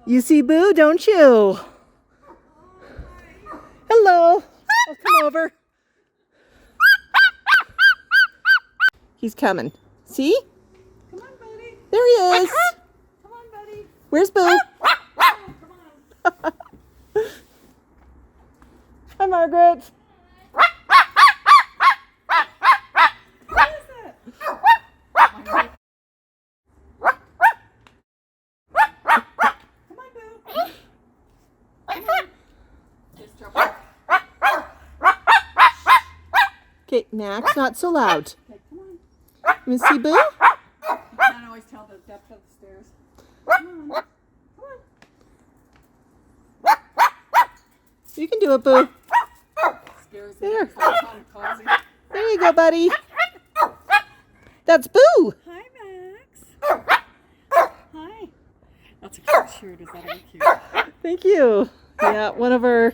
You see Boo, don't you? Hello. I'll come over. He's coming. See? Come on, buddy. There he is. Come on, buddy. Where's Boo? Oh, come on. Hi, Margaret. What is that? Come on, Boo. Come on. There's trouble. Okay, Max, not so loud. Okay, come on. You want to see Boo? You can't always tell the depth of the stairs. Come on. Come on. You can do it, Boo. Scares me. There. It's all kind of cozy. There you go, buddy. That's Boo. Hi, Max. Hi. That's a cute shirt. Is that really cute? Thank you. Yeah, one of our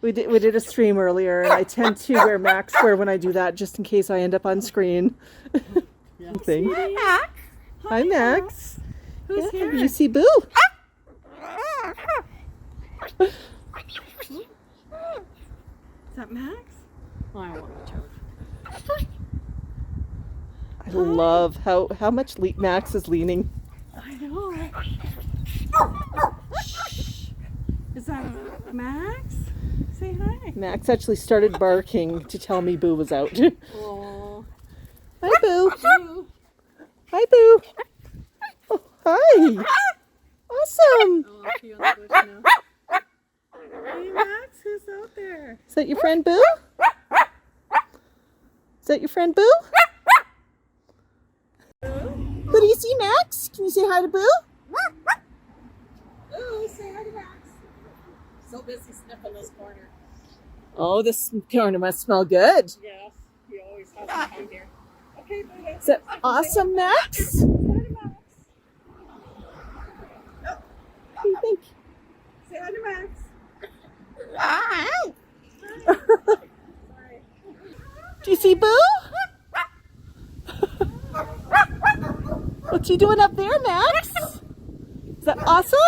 we did a stream earlier, and I tend to wear Max wear when I do that, just in case I end up on screen. Yeah. Thing. Hi, Max. Hi, Max. Who's Yeah, here? you see Boo? Is that Max? Oh, I want to choke. I love how much Max is leaning. I know. Is that Max? Say hi. Max actually started barking to tell me Boo was out. Oh. Hi, Boo. Boo. Hi, Boo. Oh, hi. Awesome. Oh, he on the bush now. Hey, Max, who's out there? Is that your friend Boo? Is that your friend Boo? Boo, do you see Max? Can you say hi to Boo? Ooh, say hi to Max. So busy sniffing this corner. Oh, this corner must smell good. Yes, he always has some time here. Okay, Boo. Is that awesome, Max? Say hi to Max. What do you think? Say hi to Max. Hi. Sorry. Do you see Boo? What's he doing up there, Max? Is that awesome?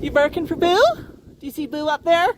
You barking for Boo? Do you see Boo up there?